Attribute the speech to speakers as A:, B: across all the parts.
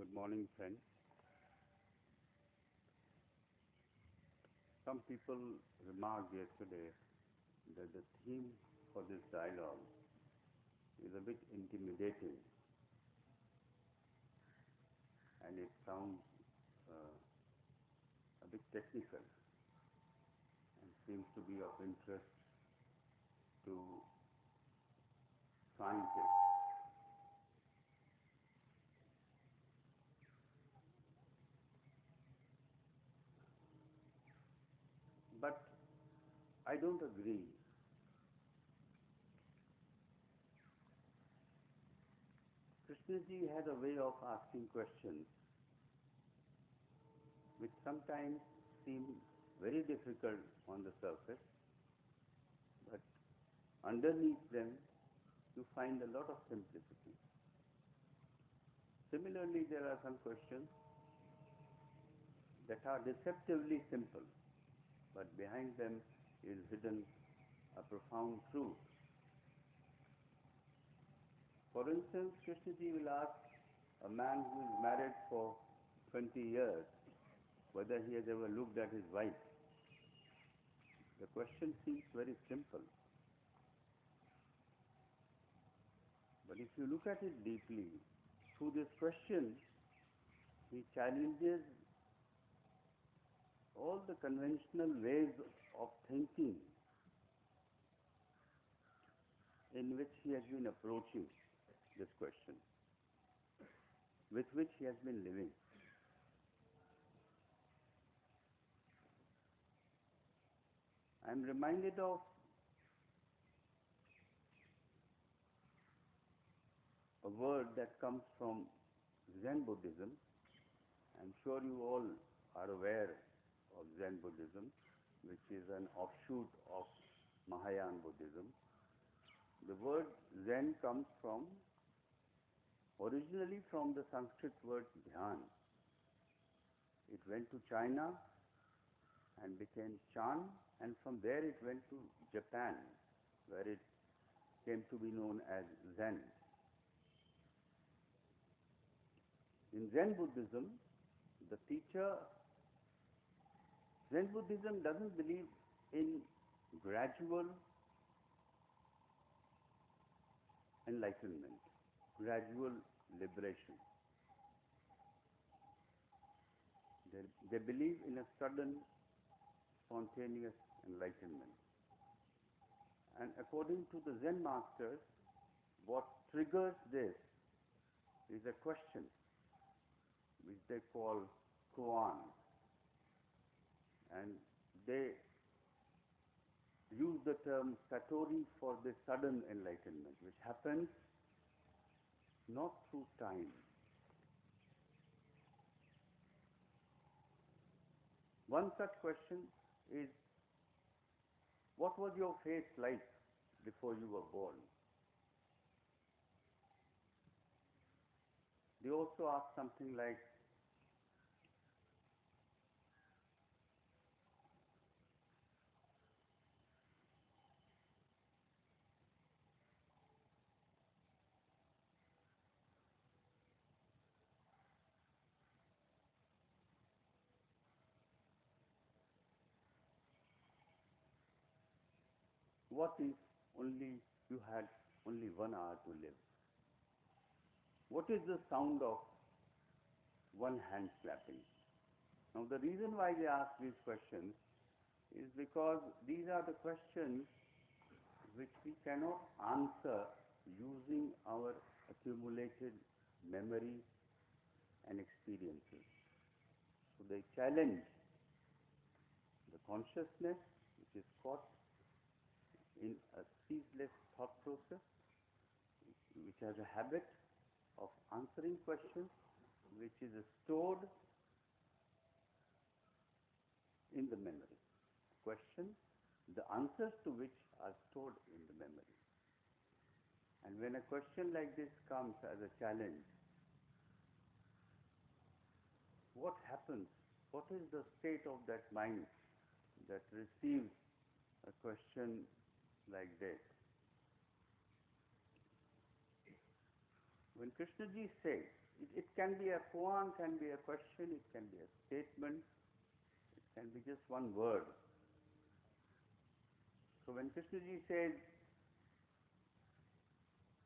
A: Good morning, friends. Some people remarked yesterday that the theme for this dialogue is a bit intimidating and it sounds a bit technical and seems to be of interest to scientists. But I don't agree. Krishnaji had a way of asking questions which sometimes seem very difficult on the surface, but underneath them you find a lot of simplicity. Similarly, there are some questions that are deceptively simple, but behind them is hidden a profound truth. For instance, Krishnaji will ask a man who is married for 20 years whether he has ever looked at his wife. The question seems very simple. But if you look at it deeply, through this question, he challenges all the conventional ways of thinking in which he has been approaching this question, with which he has been living. I am reminded of a word that comes from Zen Buddhism. I am sure you all are aware of Zen Buddhism, which is an offshoot of Mahayana Buddhism. The word Zen comes originally from the Sanskrit word dhyan. It went to China and became Chan, and from there it went to Japan, where it came to be known as Zen. In Zen Buddhism, the teacher Zen Buddhism doesn't believe in gradual enlightenment, gradual liberation. They believe in a sudden, spontaneous enlightenment. And according to the Zen masters, what triggers this is a question which they call koan. And they use the term satori for this sudden enlightenment, which happens not through time. One such question is, what was your face like before you were born? They also ask something like, what if you had only 1 hour to live? What is the sound of one hand clapping? Now, the reason why they ask these questions is because these are the questions which we cannot answer using our accumulated memory and experiences. So they challenge the consciousness which is caught in a ceaseless thought process, which has a habit of answering questions which is stored in the memory. Questions, the answers to which are stored in the memory. And when a question like this comes as a challenge, what happens? What is the state of that mind that receives a question like this? When Krishnaji says It can be a koan, can be a question, it can be a statement, it can be just one word. So when Krishnaji says,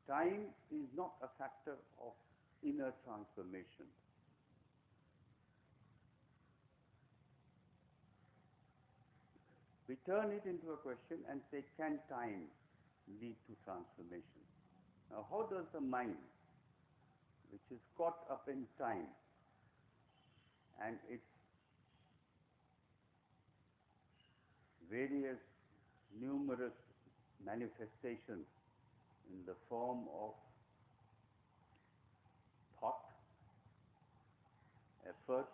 A: time is not a factor of inner transformation, we turn it into a question and say, can time lead to transformation? Now, how does the mind, which is caught up in time and its various numerous manifestations in the form of thought, effort,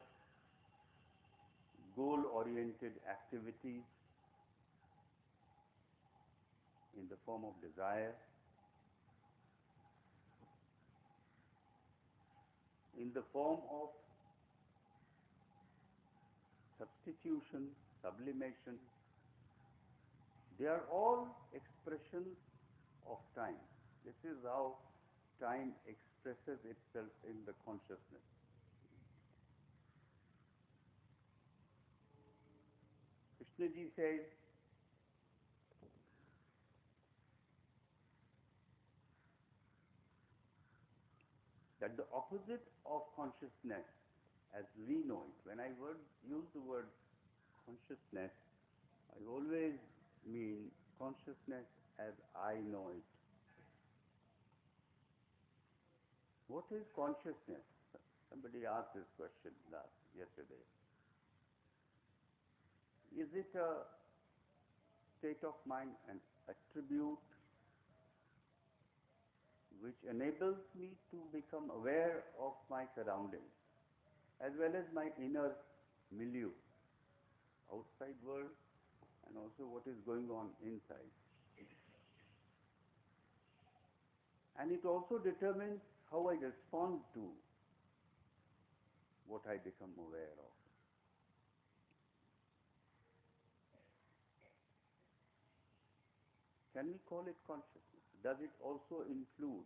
A: goal-oriented activities, in the form of desire, in the form of substitution, sublimation, they are all expressions of time. This is how time expresses itself in the consciousness. Krishnaji says that the opposite of consciousness as we know it, when I use the word consciousness, I always mean consciousness as I know it. What is consciousness? Somebody asked this question yesterday. Is it a state of mind, an attribute which enables me to become aware of my surroundings as well as my inner milieu, outside world, and also what is going on inside? And it also determines how I respond to what I become aware of. Can we call it consciousness? Does it also include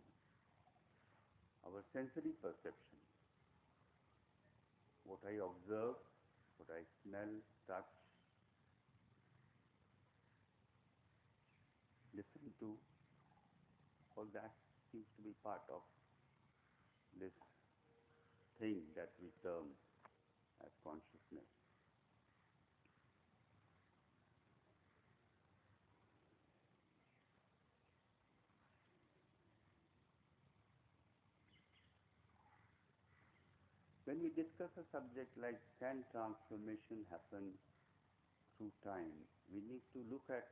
A: our sensory perception? What I observe, what I smell, touch, listen to, all that seems to be part of this thing that we term as consciousness. When we discuss a subject like can transformation happen through time, we need to look at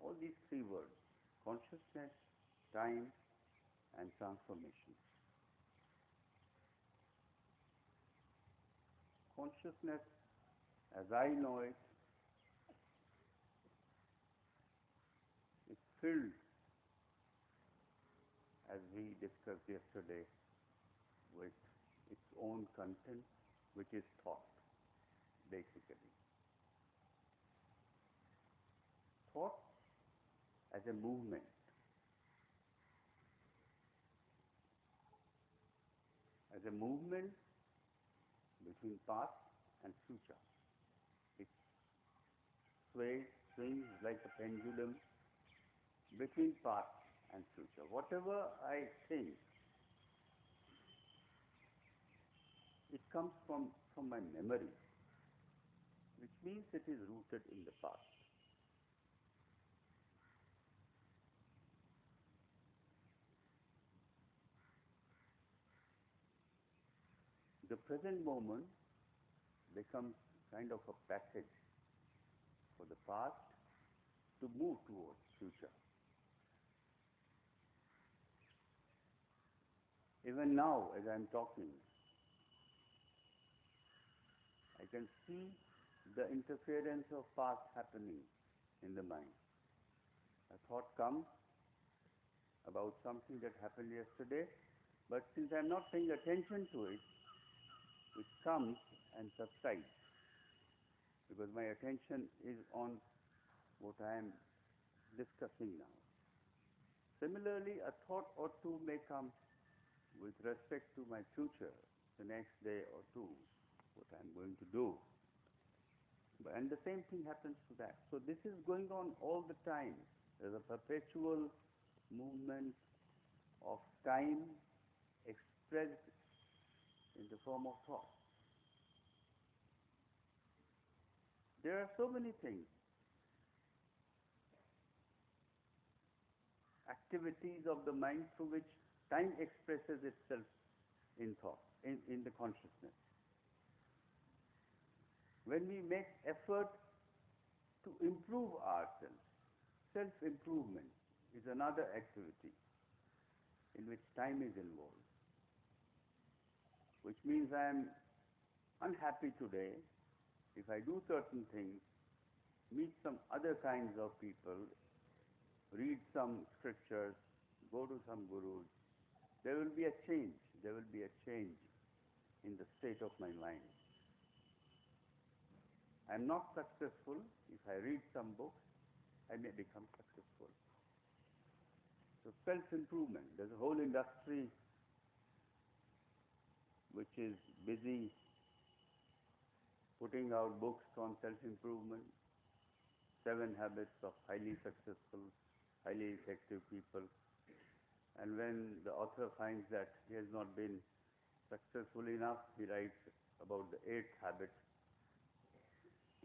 A: all these three words: consciousness, time, and transformation. Consciousness, as I know it, is filled, as we discussed yesterday, with its own content, which is thought, basically. Thought as a movement. As a movement between past and future. It sways, swings like a pendulum between past and future. Whatever I think, it comes from my memory, which means it is rooted in the past. The present moment becomes kind of a passage for the past to move towards future. Even now, as I am talking, I can see the interference of past happening in the mind. A thought comes about something that happened yesterday, but since I am not paying attention to it, it comes and subsides, because my attention is on what I am discussing now. Similarly, a thought or two may come with respect to my future, the next day or two, what I'm going to do. And the same thing happens to that. So this is going on all the time. There's a perpetual movement of time expressed in the form of thought. There are so many things, activities of the mind through which time expresses itself in thought, in the consciousness. When we make effort to improve ourselves, self-improvement is another activity in which time is involved, which means I am unhappy today if I do certain things, meet some other kinds of people, read some scriptures, go to some gurus, there will be a change. There will be a change in the state of my mind. I am not successful. If I read some books, I may become successful. So self-improvement, there's a whole industry which is busy putting out books on self-improvement, 7 habits of highly successful, highly effective people. And when the author finds that he has not been successful enough, he writes about the 8th habit.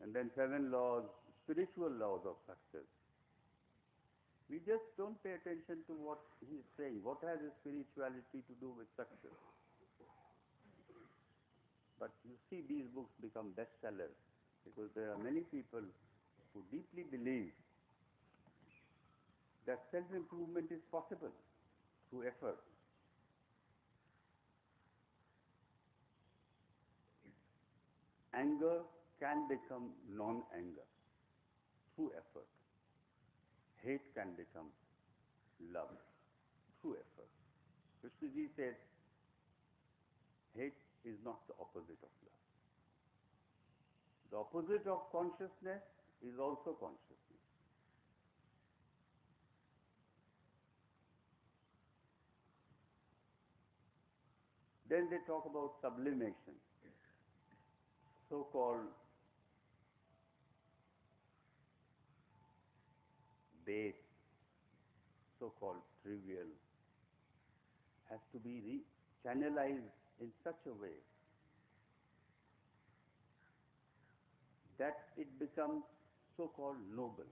A: And then 7 laws, spiritual laws of success. We just don't pay attention to what he is saying. What has spirituality to do with success? But you see these books become bestsellers because there are many people who deeply believe that self-improvement is possible through effort. Anger can become non-anger through effort. Hate can become love through effort. Krishnaji says, hate is not the opposite of love. The opposite of consciousness is also consciousness. Then they talk about sublimation, so-called base, so-called trivial, has to be channelized in such a way that it becomes so-called noble.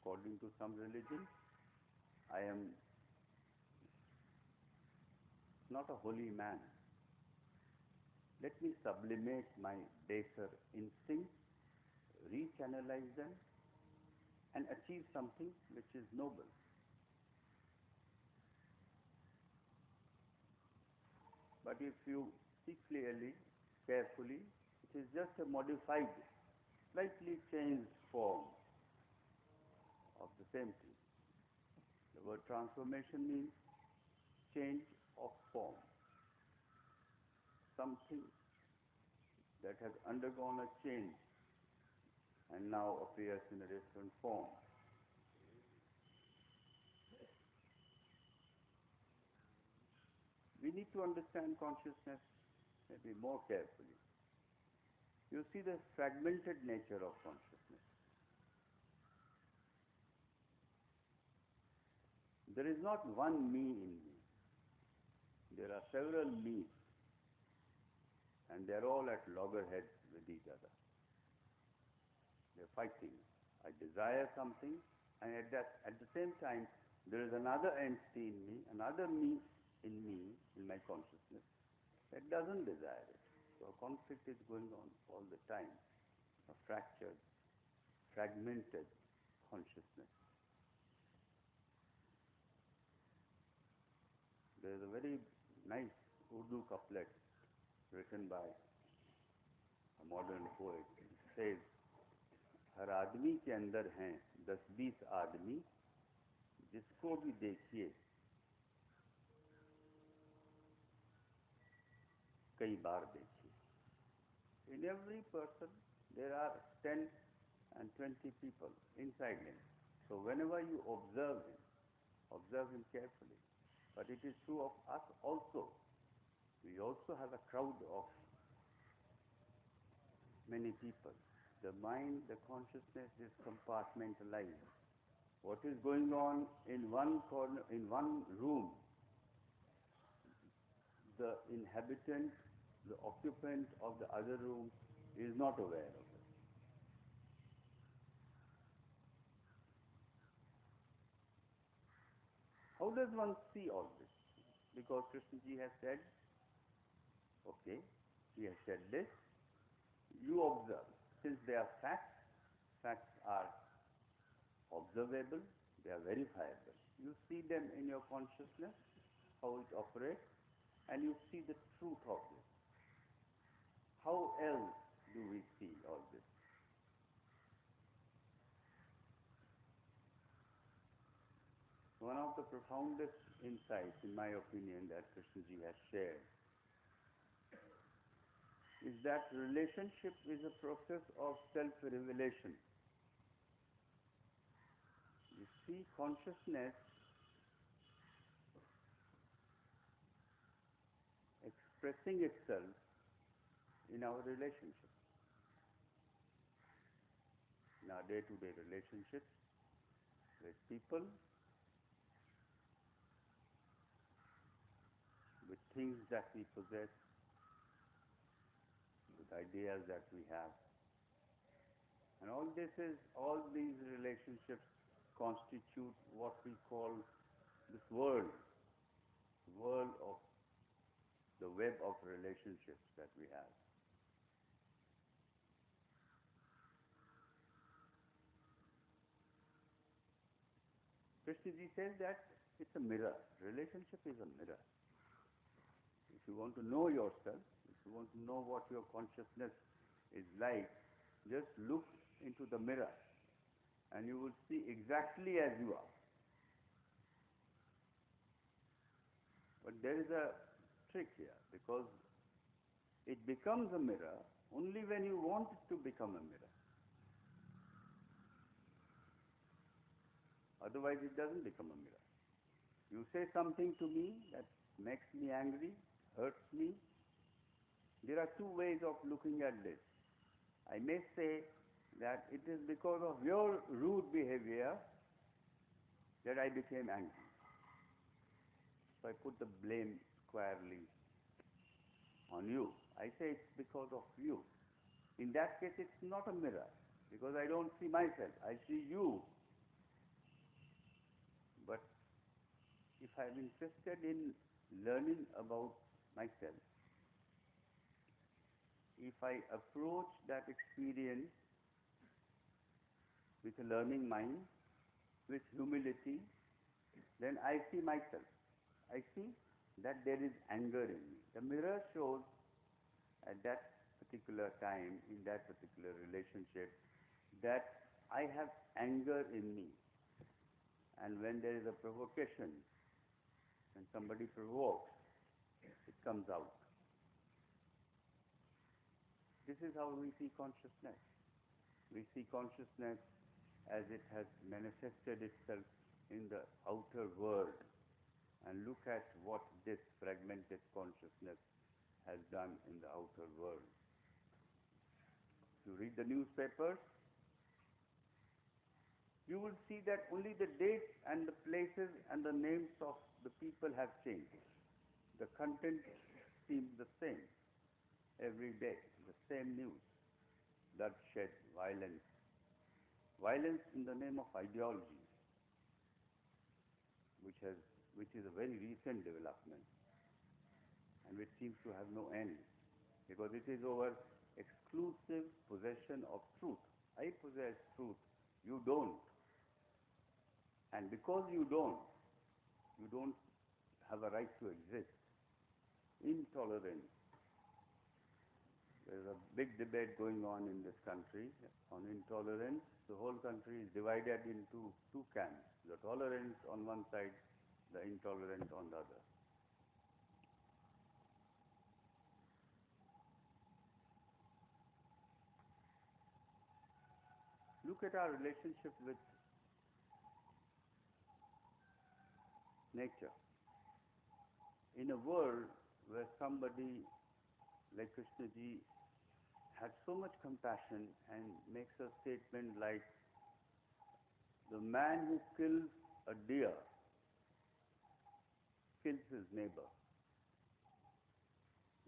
A: According to some religions, I am not a holy man. Let me sublimate my baser instincts, rechannelize them, and achieve something which is noble. But if you see clearly, carefully, it is just a modified, slightly changed form of the same thing. The word transformation means change of form. Something that has undergone a change and now appears in a different form. We need to understand consciousness maybe more carefully. You see the fragmented nature of consciousness. There is not one me in me. There are several me's, and they're all at loggerheads with each other. They're fighting. I desire something, and at the same time, there is another entity in me, another me, in my consciousness, that doesn't desire it. So a conflict is going on all the time, a fractured, fragmented consciousness. There is a very nice Urdu couplet written by a modern poet. It says, हर आदमी के अंदर हैं 10-20 आदमी जिसको भी देखिए कई बार देखिए. In every person there are 10 and 20 people inside him. So whenever you observe him, Observe him carefully. But it is true of us also. We also have a crowd of many people. The mind, the consciousness is compartmentalized. What is going on in one corner, in one room, the inhabitant, the occupant of the other room is not aware of it. How does one see all this? Because Krishnaji has said, okay, he has said this, you observe. Since they are facts, facts are observable, they are verifiable. You see them in your consciousness, how it operates, and you see the truth of this. How else do we see all this? One of the profoundest insights, in my opinion, that Krishnaji has shared is that relationship is a process of self-revelation. You see consciousness expressing itself in our relationships, in our day-to-day relationships with people, with things that we possess, with ideas that we have. And all these relationships constitute what we call this world of the web of relationships that we have. Krishnaji says that it's a mirror. Relationship is a mirror. If you want to know yourself, if you want to know what your consciousness is like, just look into the mirror and you will see exactly as you are. But there is a trick here, because it becomes a mirror only when you want it to become a mirror. Otherwise it doesn't become a mirror. You say something to me that makes me angry, hurts me. There are two ways of looking at this. I may say that it is because of your rude behavior that I became angry. So I put the blame squarely on you. I say it's because of you. In that case, it's not a mirror, because I don't see myself, I see you. But if I'm interested in learning about myself, if I approach that experience with a learning mind, with humility, then I see myself. I see that there is anger in me. The mirror shows at that particular time, in that particular relationship, that I have anger in me. And when there is a provocation, when somebody provokes, it comes out. This is how we see consciousness. We see consciousness as it has manifested itself in the outer world. And look at what this fragmented consciousness has done in the outer world. If you read the newspapers, you will see that only the dates and the places and the names of the people have changed. The content seems the same every day, the same news. Bloodshed, violence. Violence in the name of ideology, which is a very recent development, and which seems to have no end, because it is over exclusive possession of truth. I possess truth, you don't. And because you don't have a right to exist. Intolerance. There is a big debate going on in this country on intolerance. The whole country is divided into two camps. The tolerant on one side, the intolerant on the other. Look at our relationship with nature. In a world where somebody like Krishnaji had so much compassion and makes a statement like, the man who kills a deer kills his neighbor.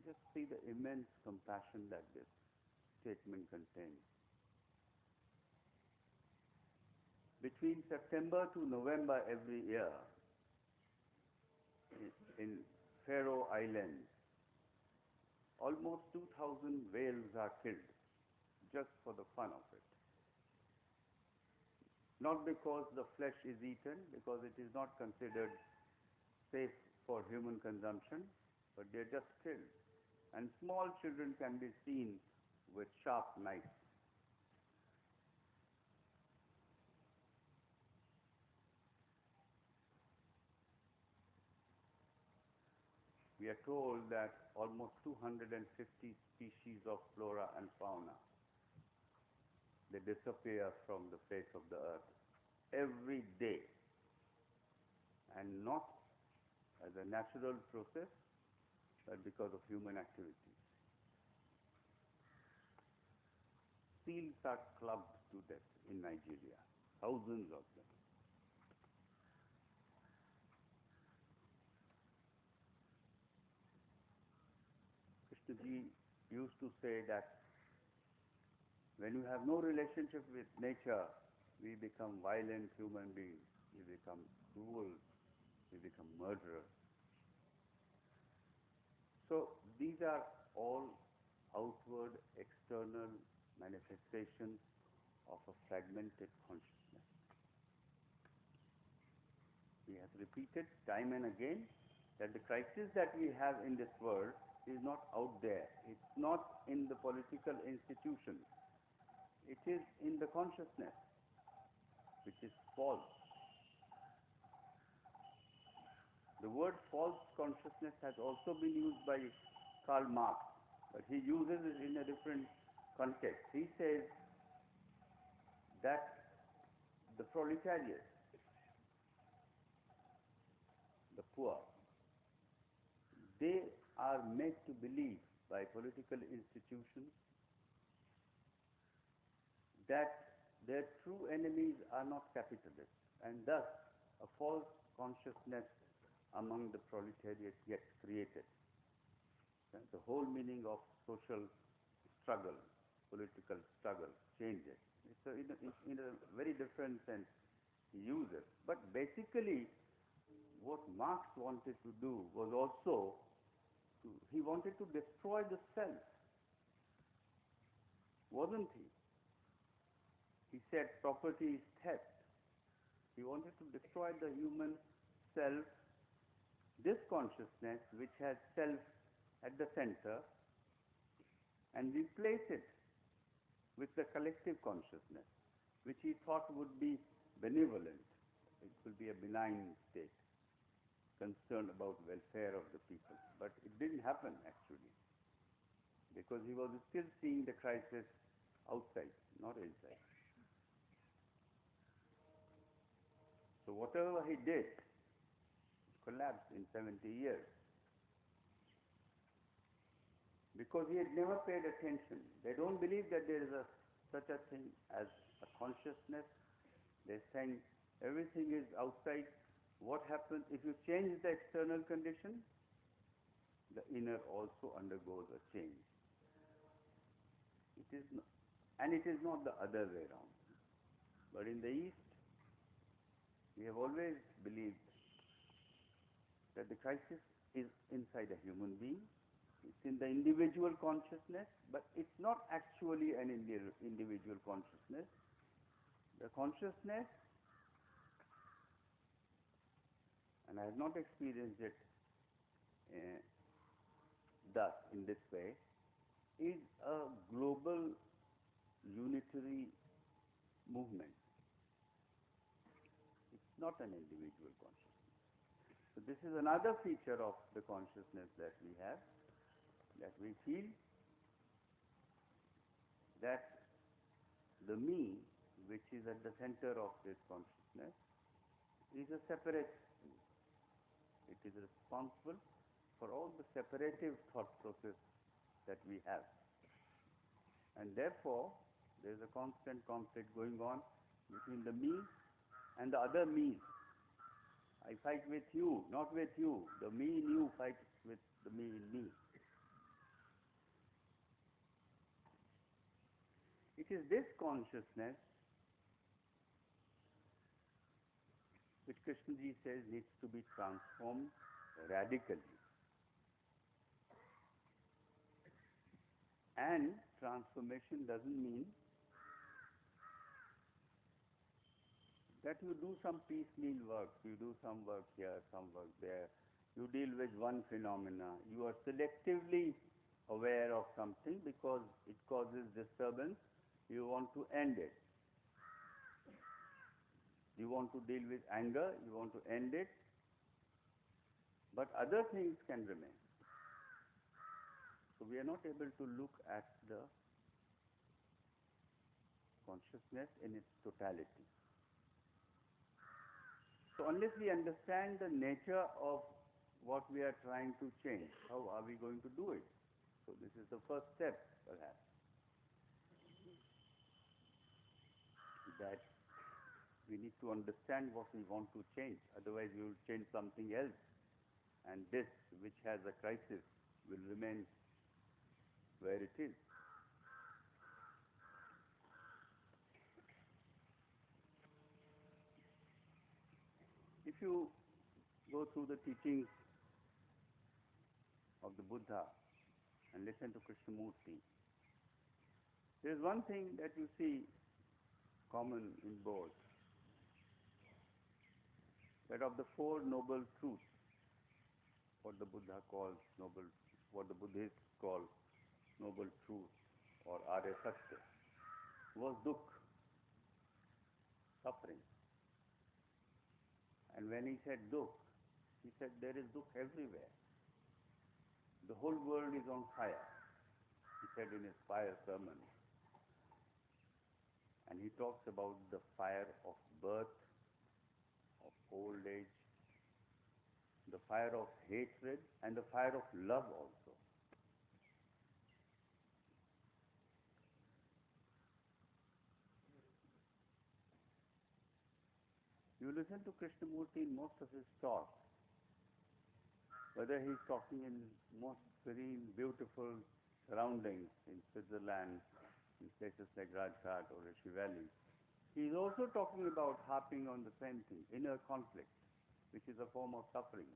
A: Just see the immense compassion that this statement contains. Between September to November every year, in Faroe Islands, almost 2,000 whales are killed just for the fun of it. Not because the flesh is eaten, because it is not considered safe for human consumption, but they are just killed. And small children can be seen with sharp knives. We are told that almost 250 species of flora and fauna, they disappear from the face of the earth every day, and not as a natural process, but because of human activities. Seals are clubbed to death in Nigeria, thousands of them. Krishnaji used to say that when you have no relationship with nature, we become violent human beings, we become cruel, we become murderers. So these are all outward, external manifestations of a fragmented consciousness. He has repeated time and again that the crisis that we have in this world is not out there. It's not in the political institutions. It is in the consciousness, which is false. The word false consciousness has also been used by Karl Marx, but he uses it in a different context. He says that the proletariat, the poor, they are made to believe by political institutions that their true enemies are not capitalists, and thus a false consciousness among the proletariat gets created. The whole meaning of social struggle, political struggle changes. So in a very different sense he uses. But basically what Marx wanted to do was also, he wanted to destroy the self, wasn't he? He said property is theft. He wanted to destroy the human self, this consciousness which has self at the center, and replace it with the collective consciousness, which he thought would be benevolent. It will be a benign state, concerned about welfare of the people. But it didn't happen actually, because he was still seeing the crisis outside, not inside. So whatever he did collapsed in 70 years, because he had never paid attention. They don't believe that there is such a thing as a consciousness. They're saying everything is outside. What happens if you change the external condition? The inner also undergoes a change. It is not, and it is not the other way around. But in the East, we have always believed that the crisis is inside a human being. It's in the individual consciousness, but it's not actually an individual consciousness. The consciousness, and I have not experienced it thus, in this way, is a global unitary movement. It's not an individual consciousness. So this is another feature of the consciousness that we have, that we feel that the me, which is at the center of this consciousness, is a separate It is responsible for all the separative thought process that we have. And therefore, there is a constant conflict going on between the me and the other me. I fight with you, not with you. The me in you fights with the me in me. It is this consciousness which Krishnaji says needs to be transformed radically. And transformation doesn't mean that you do some piecemeal work, you do some work here, some work there, you deal with one phenomena, you are selectively aware of something because it causes disturbance, you want to end it. You want to deal with anger, you want to end it, but other things can remain. So we are not able to look at the consciousness in its totality. So unless we understand the nature of what we are trying to change, how are we going to do it? So this is the first step, perhaps, that we need to understand what we want to change. Otherwise we will change something else, and this, which has a crisis, will remain where it is. If you go through the teachings of the Buddha and listen to Krishnamurti, there is one thing that you see common in both, that of the Four Noble Truths, what the Buddha calls noble, what the Buddhists call noble truth or Arya Satya, was dukh, suffering. And when he said dukh, he said there is dukh everywhere. The whole world is on fire, he said in his fire sermon. And he talks about the fire of birth, of old age, the fire of hatred, and the fire of love also. You listen to Krishnamurti in most of his talks, whether he's talking in most serene, beautiful surroundings in Switzerland, in places like Rajghat or Rishi Valley, he's also talking about harping on the same thing, inner conflict, which is a form of suffering.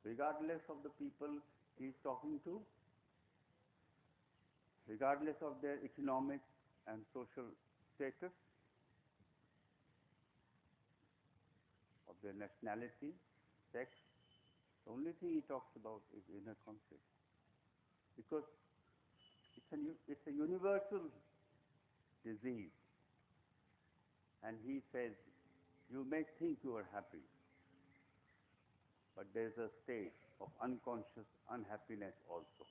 A: Regardless of the people he's talking to, regardless of their economic and social status, of their nationality, sex, the only thing he talks about is inner conflict. Because it's a universal disease. And he says, you may think you are happy, but there's a state of unconscious unhappiness also.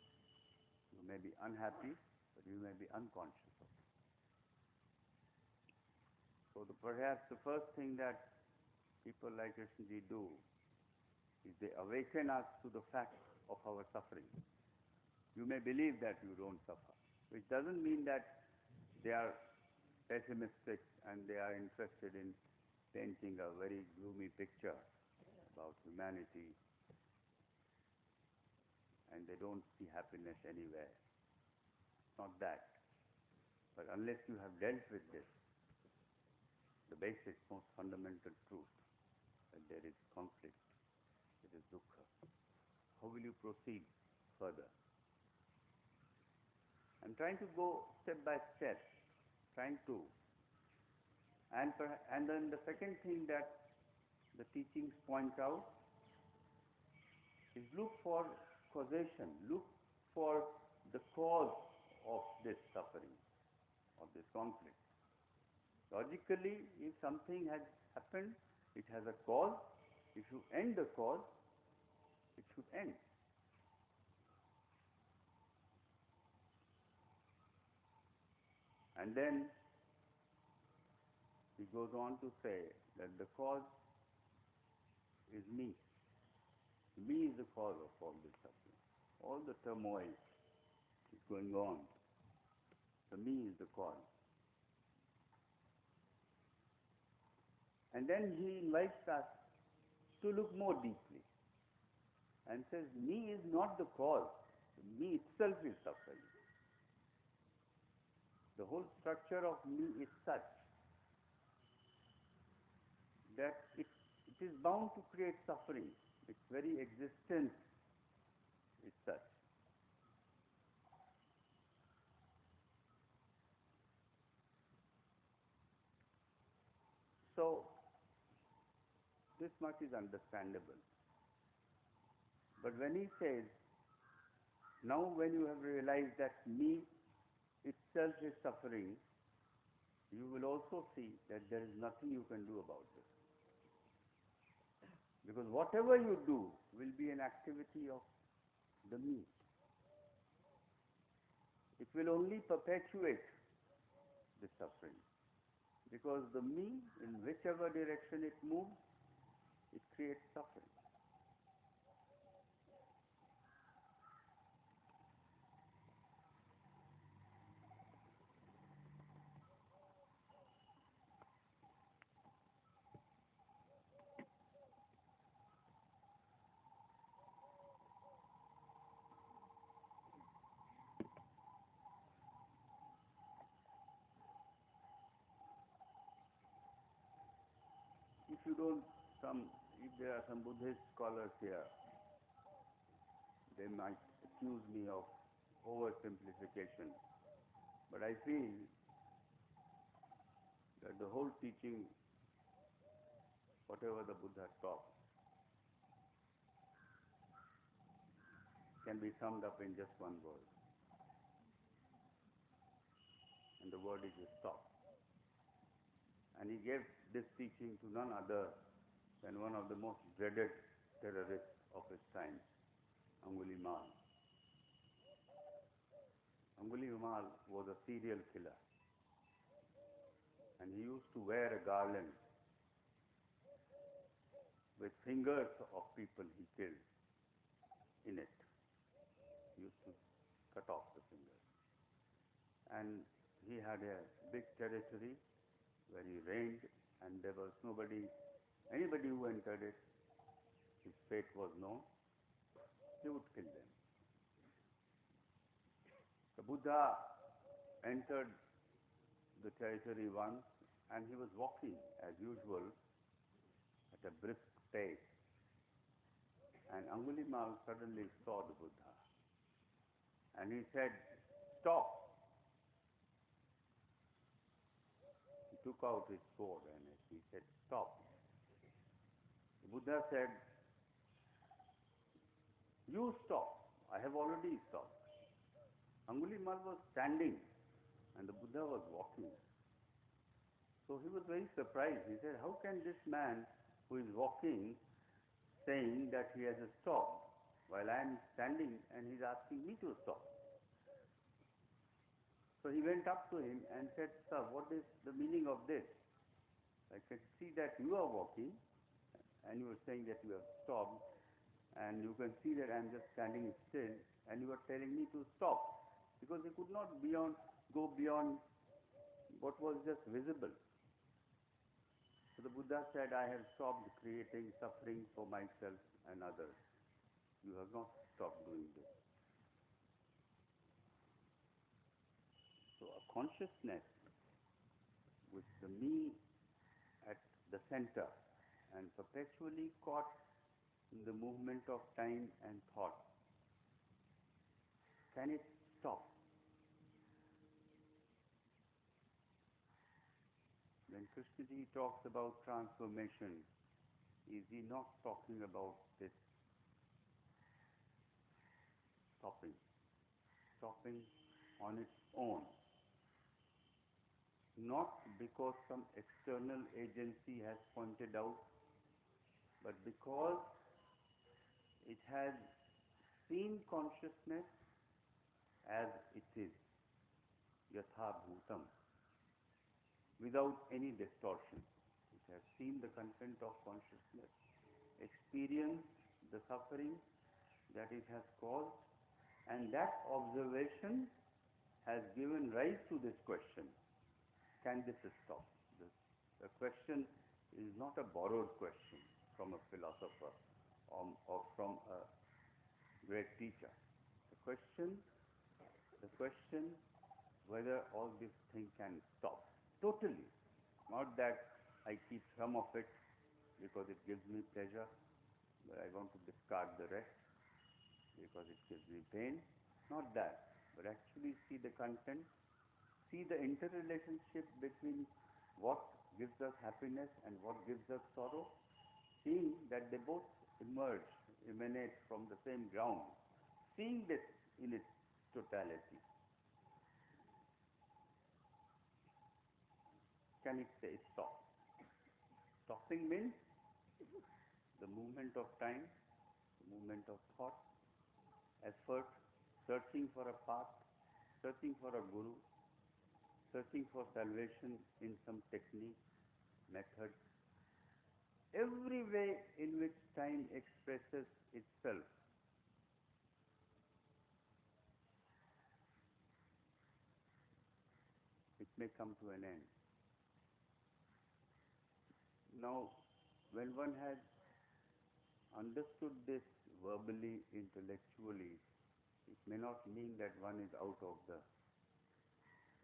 A: You may be unhappy, but you may be unconscious of it. So perhaps the first thing that people like Krishnaji do is they awaken us to the fact of our suffering. You may believe that you don't suffer, which doesn't mean that they are pessimistic and they are interested in painting a very gloomy picture about humanity and they don't see happiness anywhere. Not that. But unless you have dealt with this, the basic, most fundamental truth, that there is conflict, there is dukkha, how will you proceed further? I'm trying to go step by step, and then the second thing that the teachings point out is look for causation, look for the cause of this suffering, of this conflict. Logically, if something has happened, it has a cause. If you end the cause, it should end. And then he goes on to say that the cause is me. Me is the cause of all this suffering. All the turmoil is going on. The me is the cause. And then he invites us to look more deeply and says, me is not the cause. Me itself is suffering. The whole structure of me is such that it is bound to create suffering. Its very existence is such. So, this much is understandable. But when he says, now when you have realized that me itself is suffering, you will also see that there is nothing you can do about this. Because whatever you do will be an activity of the me. It will only perpetuate the suffering. Because the me, in whichever direction it moves, it creates suffering. If there are some Buddhist scholars here, they might accuse me of oversimplification. But I feel that the whole teaching, whatever the Buddha taught, can be summed up in just one word. And the word is stop. And he gave this teaching to none other than one of the most dreaded terrorists of his time, Angulimal. Angulimal was a serial killer. And he used to wear a garland with fingers of people he killed in it. He used to cut off the fingers. And he had a big territory where he reigned, and there was anybody who entered it, his fate was known, he would kill them. The Buddha entered the territory once, and he was walking as usual at a brisk pace. And Angulimal suddenly saw the Buddha. And he said, stop. He took out his sword and he said, stop. The Buddha said, you stop. I have already stopped. Angulimal was standing and the Buddha was walking. So he was very surprised. He said, how can this man who is walking saying that he has stopped while I am standing and he is asking me to stop? So he went up to him and said, sir, what is the meaning of this? I can see that you are walking and you are saying that you have stopped, and you can see that I am just standing still and you are telling me to stop, because he could not go beyond what was just visible. So the Buddha said, I have stopped creating suffering for myself and others. You have not stopped doing this. So a consciousness with the me at the center and perpetually caught in the movement of time and thought, can it stop? When Krishnaji talks about transformation, is he not talking about this stopping on its own? Not because some external agency has pointed out, but because it has seen consciousness as it is, yatha bhutam, without any distortion. It has seen the content of consciousness, experienced the suffering that it has caused, and that observation has given rise to this question: can this stop? The question is not a borrowed question from a philosopher or from a great teacher. The question whether all this thing can stop totally. Not that I keep some of it because it gives me pleasure, but I want to discard the rest because it gives me pain. Not that, but actually see the content, see the interrelationship between what gives us happiness and what gives us sorrow, seeing that they both emanate from the same ground, seeing this in its totality. Can it say stop? Stopping means the movement of time, the movement of thought, effort, searching for a path, searching for a guru, searching for salvation in some technique, method. Every way in which time expresses itself it may come to an end. Now, when one has understood this verbally, intellectually, it may not mean that one is out of the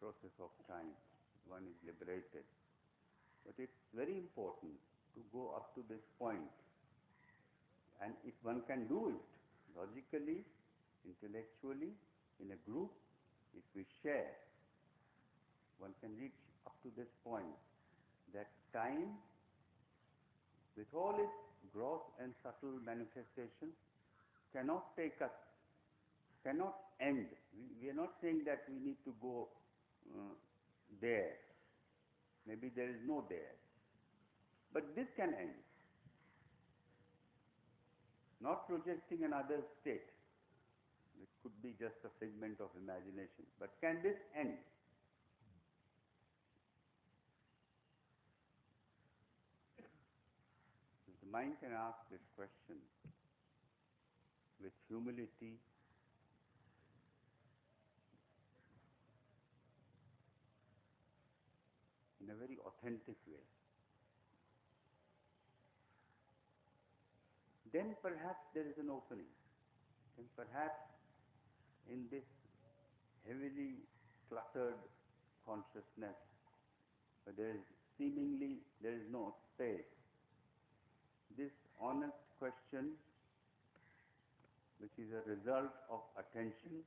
A: process of time, one is liberated. But it's very important to go up to this point. And if one can do it logically, intellectually, in a group, if we share, one can reach up to this point that time, with all its gross and subtle manifestations, cannot take us, cannot end. We are not saying that we need to go there. Maybe there is no there. But this can end. Not projecting another state, which could be just a figment of imagination. But can this end? The mind can ask this question with humility, in a very authentic way. Then perhaps there is an opening. Then perhaps in this heavily cluttered consciousness, where there is no space, this honest question, which is a result of attention,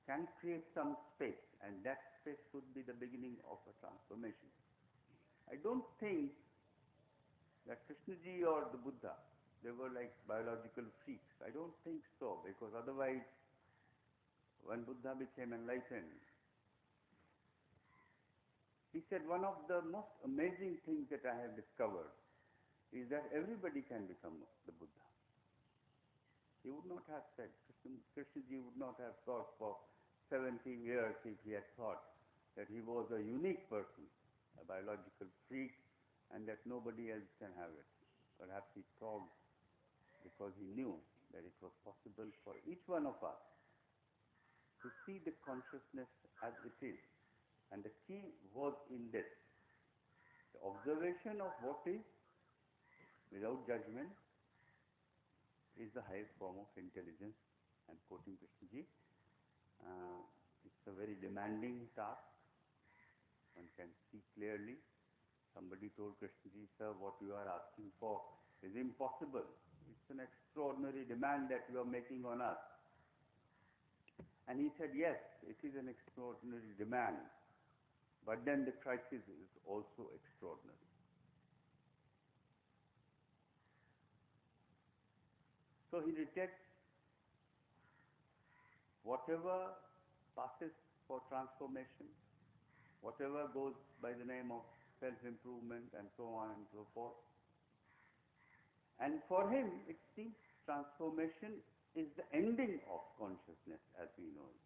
A: can create some space, and that space could be the beginning of a transformation. I don't think that Krishnaji or the Buddha, they were like biological freaks. I don't think so, because otherwise, when Buddha became enlightened, he said, one of the most amazing things that I have discovered is that everybody can become the Buddha. He would not have said, Krishnaji would not have thought for 70 years if he had thought that he was a unique person, a biological freak, and that nobody else can have it. Perhaps he thought because he knew that it was possible for each one of us to see the consciousness as it is. And the key was in this. The observation of what is, without judgment, is the highest form of intelligence. And quoting Krishnaji, it's a very demanding task. One can see clearly. Somebody told Krishnaji, sir, what you are asking for is impossible. It's an extraordinary demand that you are making on us. And he said, yes, it is an extraordinary demand. But then the crisis is also extraordinary. So he rejects whatever passes for transformation, whatever goes by the name of self-improvement and so on and so forth. And for him, it seems transformation is the ending of consciousness as we know it.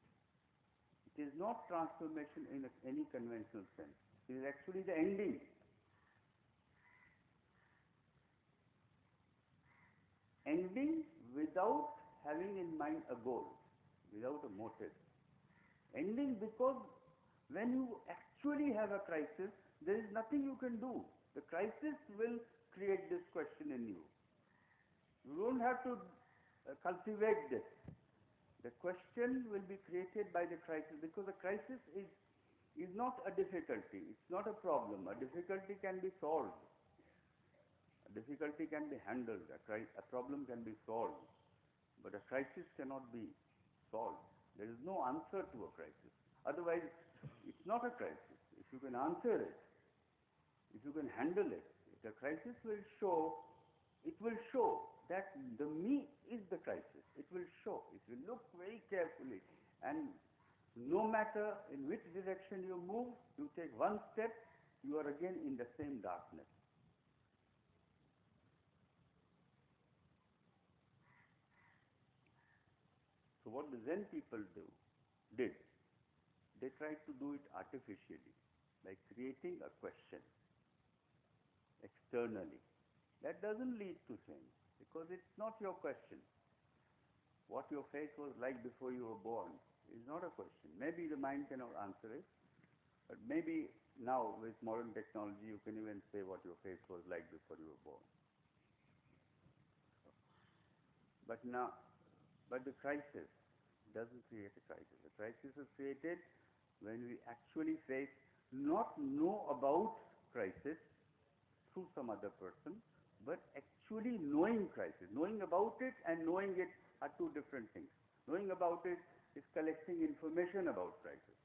A: It is not transformation in any conventional sense. It is actually the ending. ending without having in mind a goal, without a motive. Ending because when you actually have a crisis, there is nothing you can do. The crisis will create this question in you. You don't have to cultivate this. The question will be created by the crisis, because the crisis is not a difficulty, it's not a problem. A difficulty can be solved. A difficulty can be handled. A problem can be solved. But a crisis cannot be solved. There is no answer to a crisis. Otherwise, it's not a crisis. If you can answer it, if you can handle it, the crisis will show, it will show that the me is the crisis. It will show. If you look very carefully, and no matter in which direction you move, you take one step, you are again in the same darkness. So what the Zen people did, they tried to do it artificially, by creating a question externally. That doesn't lead to change, because it's not your question. What your face was like before you were born is not a question. Maybe the mind cannot answer it, but maybe now with modern technology you can even say what your face was like before you were born. But the crisis doesn't create a crisis. The crisis is created when we actually face, not know about crisis through some other person, but actually knowing crisis. Knowing about it and knowing it are two different things. Knowing about it is collecting information about crisis.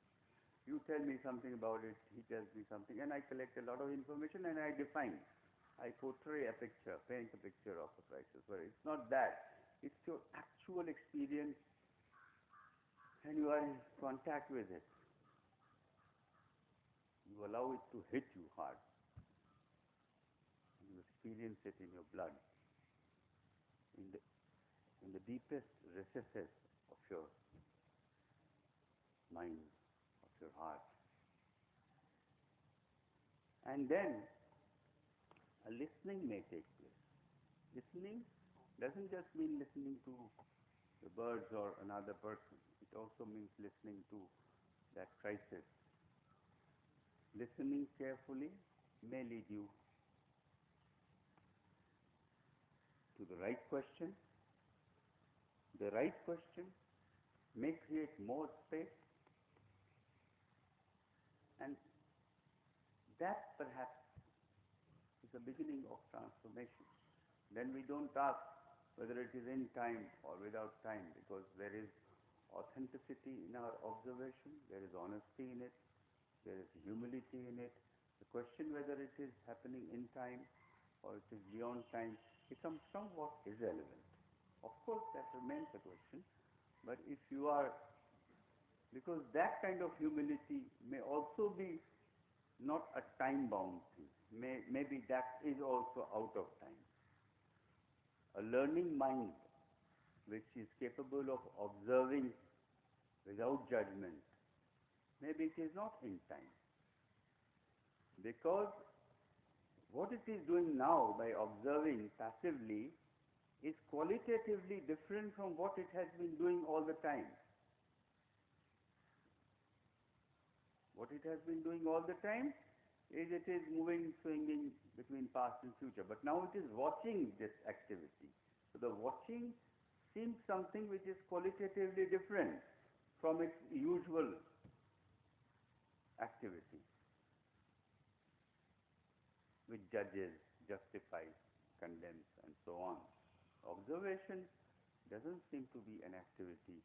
A: You tell me something about it, he tells me something, and I collect a lot of information and I define. I portray a picture, paint a picture of a crisis. But it's not that. It's your actual experience, and you are in contact with it. You allow it to hit you hard. You experience it in your blood, in the deepest recesses of your mind, of your heart. And then a listening may take place. Listening doesn't just mean listening to the birds or another person. It also means listening to that crisis. Listening carefully may lead you to the right question. The right question may create more space, and that perhaps is the beginning of transformation. Then we don't ask whether it is in time or without time, because there is authenticity in our observation, there is honesty in it, there is humility in it. The question whether it is happening in time or it is beyond time becomes somewhat irrelevant. Of course, that remains a question, but if you are, because that kind of humility may also be not a time-bound thing. Maybe that is also out of time. A learning mind which is capable of observing without judgment, maybe it is not in time. Because what it is doing now by observing passively is qualitatively different from what it has been doing all the time. What it has been doing all the time is it is moving, swinging between past and future. But now it is watching this activity. So the watching seems something which is qualitatively different from its usual activity, which judges, justifies, condemns, and so on. Observation doesn't seem to be an activity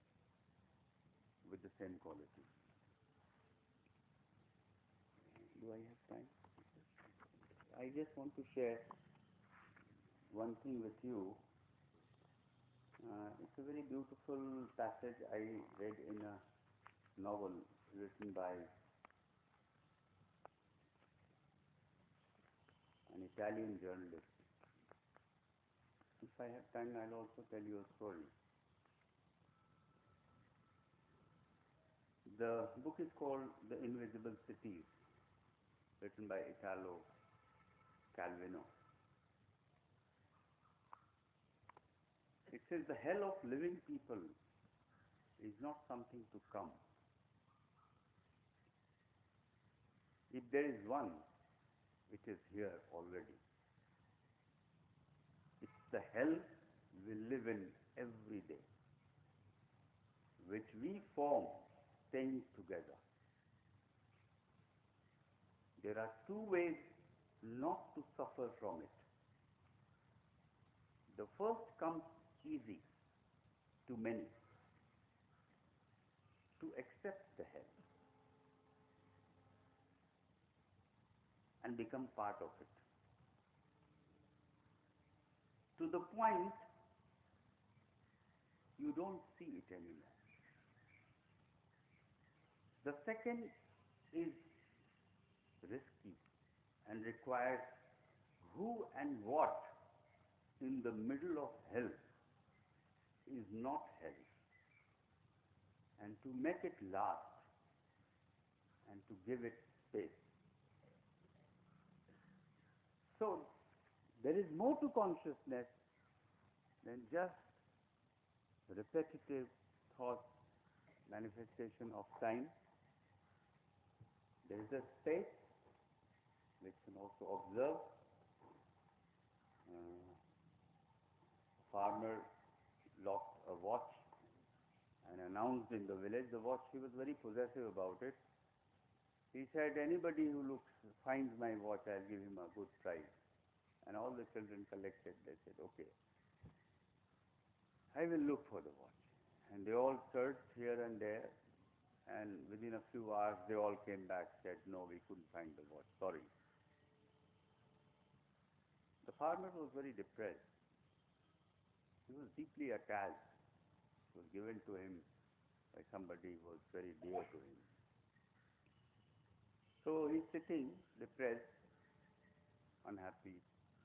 A: with the same quality. Do I have time? I just want to share one thing with you. It's a very beautiful passage I read in a novel written by an Italian journalist. If I have time, I'll also tell you a story. The book is called The Invisible Cities, written by Italo Calvino. It says the hell of living people is not something to come. If there is one, it is here already. It's the hell we live in every day, which we form staying together. There are two ways not to suffer from it. The first comes easy to many, to accept the hell and become part of it. To the point you don't see it anymore. The second is risky and requires who and what in the middle of hell is not hell, and to make it last and to give it space. So, there is more to consciousness than just repetitive thought manifestation of time. There is a space which can also observe. A farmer lost a watch and announced in the village the watch. He was very possessive about it. He said, anybody who finds my watch, I'll give him a good prize. And all the children collected. They said, okay, I will look for the watch. And they all searched here and there. And within a few hours, they all came back, said, no, we couldn't find the watch. Sorry. The farmer was very depressed. He was deeply attached. It was given to him by somebody who was very dear to him. So he's sitting, depressed, unhappy.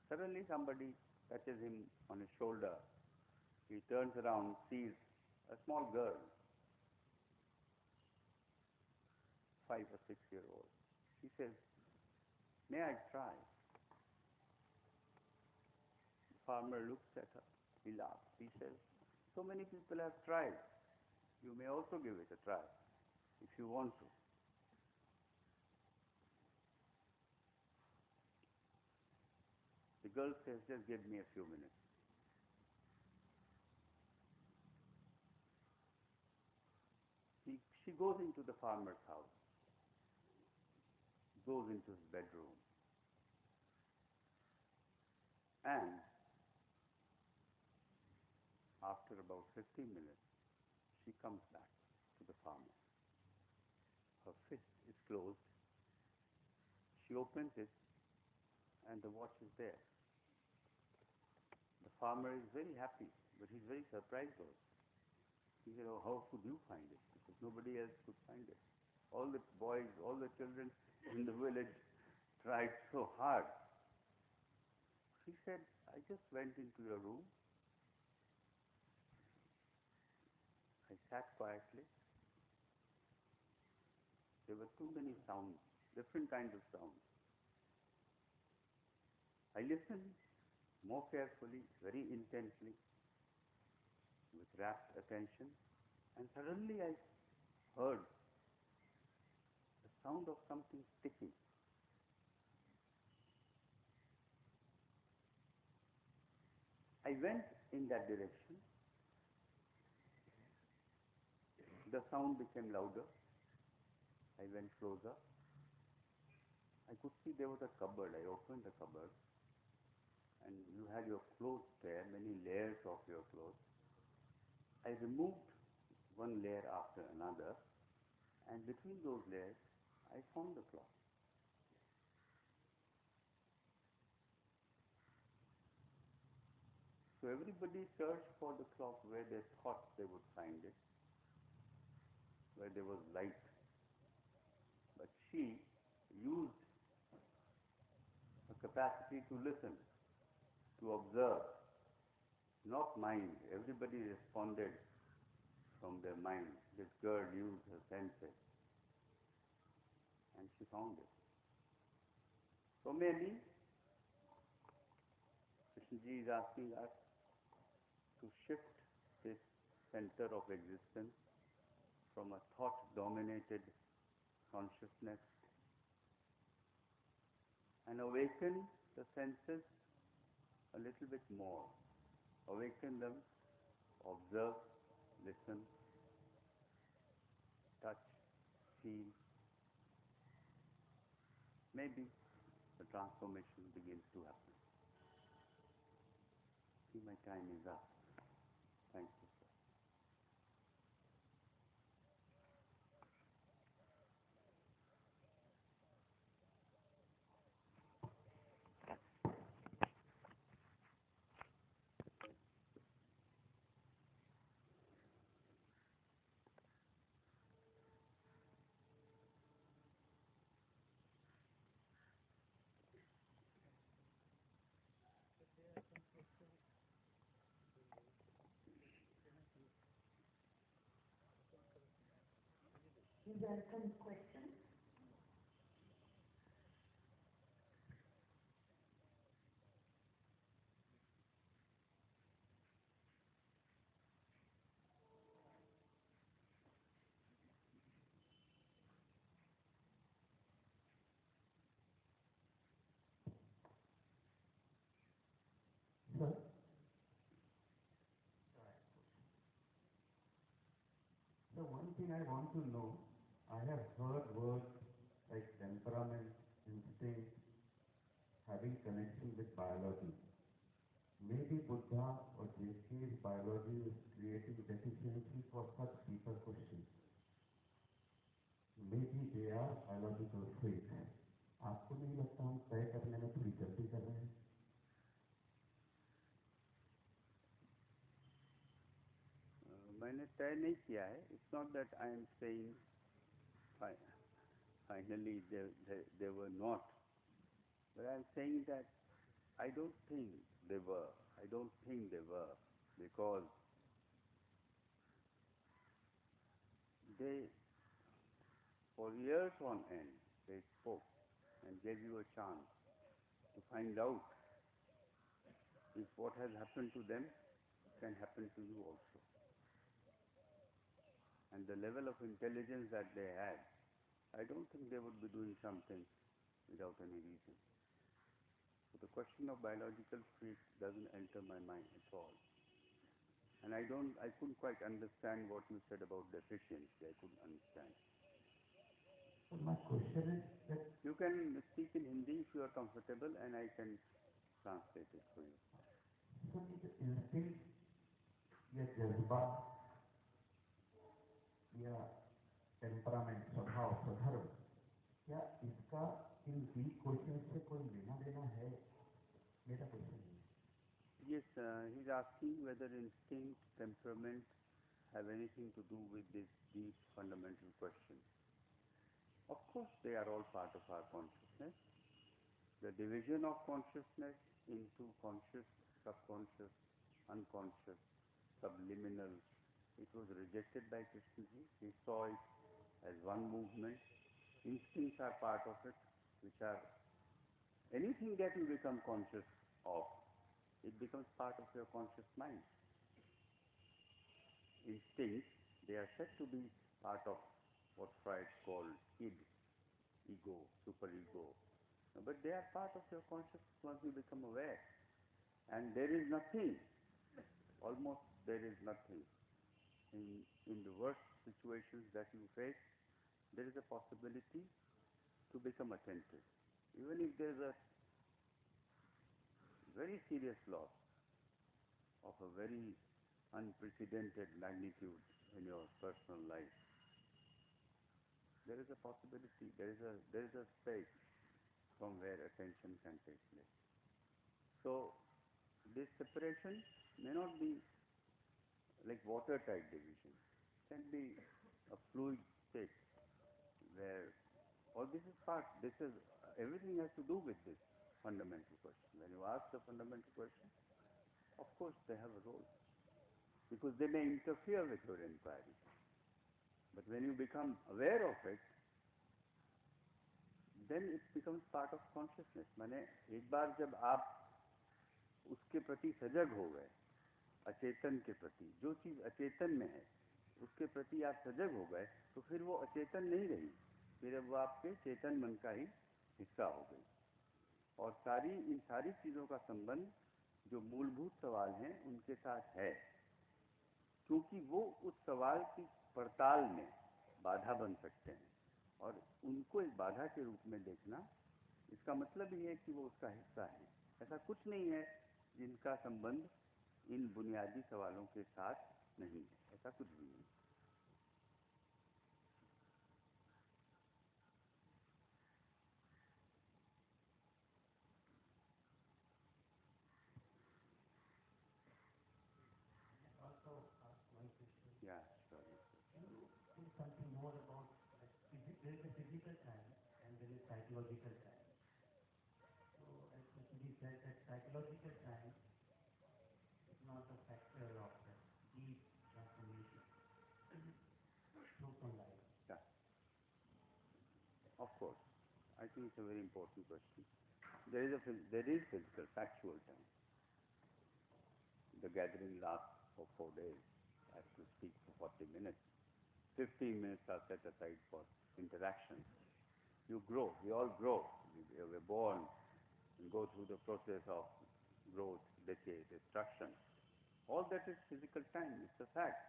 A: Suddenly somebody touches him on his shoulder. He turns around, sees a small girl, 5 or 6 year old. He says, may I try? The farmer looks at her. He laughs. He says, so many people have tried. You may also give it a try if you want to. The girl says, just give me a few minutes. She goes into the farmer's house, goes into his bedroom, and after about 15 minutes, she comes back to the farmer. Her fist is closed. She opens it, and the watch is there. The farmer is very happy, but he's very surprised also. He said, oh, how could you find it? Because nobody else could find it. All the boys, all the children in the village tried so hard. He said, I just went into your room. I sat quietly. There were too many sounds, different kinds of sounds. I listened more carefully, very intensely, with rapt attention, and suddenly I heard the sound of something sticking. I went in that direction. The sound became louder. I went closer. I could see there was a cupboard. I opened the cupboard, and you had your clothes there, many layers of your clothes. I removed one layer after another, and between those layers, I found the clock. So everybody searched for the clock where they thought they would find it, where there was light. But she used her capacity to listen, to observe, not mind. Everybody responded from their mind. This girl used her senses, and she found it. So maybe Krishnaji is asking us to to shift this center of existence from a thought-dominated consciousness and awaken the senses a little bit more. Awaken them, observe, listen, touch, feel. Maybe the transformation begins to happen. See, my time is up. Thank you, sir.
B: Is there some question?
C: Sir, the one thing I want to know, I have heard words like temperament, instinct, having connection with biology. Maybe Buddha or JK's biology is creating deficiency for such deeper questions. Maybe they are biological freaks. आपको नहीं लगता हम तय करने में थोड़ी जल्दी कर रहे हैं?
A: मैंने तय नहीं किया है. It's not that I am saying finally they were not, but I am saying that I don't think they were. I don't think they were, because they, for years on end, they spoke and gave you a chance to find out if what has happened to them can happen to you also. And the level of intelligence that they had, I don't think they would be doing something without any reason. So the question of biological freak doesn't enter my mind at all. And I couldn't quite understand what you said about deficiency. I couldn't understand.
C: So my question is that
A: You can speak in Hindi if you are comfortable, and I can translate it for you.
C: so the instinct या जज्बा या temperament स्वभाव स्वधर्म, क्या इसका इन week question से कोई लेना देना है? मेरा क्वेश्चन है.
A: Yes, he's asking whether instinct, temperament have anything to do with this deep fundamental question. Of course, they are all part of our consciousness. The division of consciousness into conscious, subconscious, unconscious, subliminal, it was rejected by Krishnaji. He saw it as one movement. Instincts are part of it, which are anything that you become conscious of, it becomes part of your conscious mind. Instincts, they are said to be part of what Freud called id, ego, superego. But they are part of your consciousness once you become aware. And there is nothing, almost there is nothing. In the worst situations that you face, there is a possibility to become attentive. Even if there is a very serious loss of a very unprecedented magnitude in your personal life, there is a possibility, there is a space from where attention can take place. So this separation may not be like watertight division. It can be a fluid state where all this is part, everything has to do with this fundamental question. When you ask the fundamental question, of course they have a role, because they may interfere with your inquiry. But when you become aware of it, then it becomes part of consciousness. माने एक बार जब आप उसके प्रति सजग हो गए, अचेतन के प्रति, जो चीज़ अचेतन में है उसके प्रति आप सजग हो गए तो फिर वो अचेतन नहीं रही, फिर अब वो आपके चेतन मन का ही हिस्सा हो गई। और इन सारी चीज़ों का संबंध जो मूलभूत सवाल हैं उनके साथ है, क्योंकि वो उस सवाल की पड़ताल में बाधा बन सकते हैं, और उनको एक बाधा के रूप में देखना, इसका मतलब ये है कि वो उसका हिस्सा है। ऐसा कुछ नहीं है जिनका संबंध इन बुनियादी सवालों के साथ नहीं है, ऐसा कुछ भी नहीं।
C: Also ask one question.
A: Yeah, sorry.
C: Can you say something more about like there is a physical time and there is psychological time. So as Krishnaji said that psychological time is not a factor of the deep transformation through some life.
A: Yeah, of course. I think it's a very important question. There is physical, factual time. The gathering lasts for 4 days. I have to speak for 40 minutes. 15 minutes are set aside for interaction. You grow. We all grow. We're born and go through the process of growth, decay, destruction. All that is physical time. It's a fact.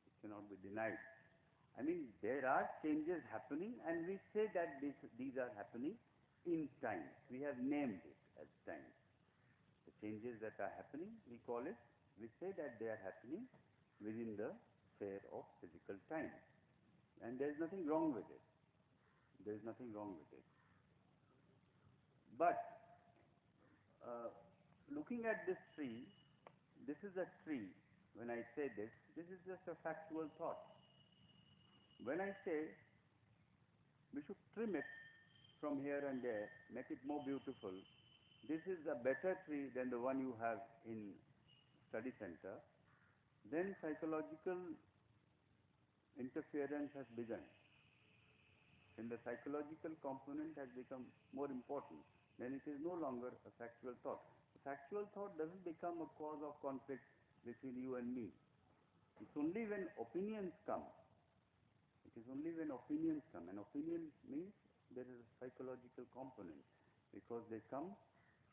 A: It cannot be denied. I mean, there are changes happening, and we say that these are happening in time. We have named it as time. The changes that are happening, we say that they are happening within the sphere of physical time. And there is nothing wrong with it. There is nothing wrong with it. But looking at this tree, this is a tree. When I say this is just a factual thought. When I say we should trim it from here and there, make it more beautiful, this is a better tree than the one you have in study center, then psychological interference has begun. And the psychological component has become more important. Then it is no longer a factual thought. A factual thought doesn't become a cause of conflict between you and me. It's only when opinions come. It is only when opinions come. And opinion means there is a psychological component, because they come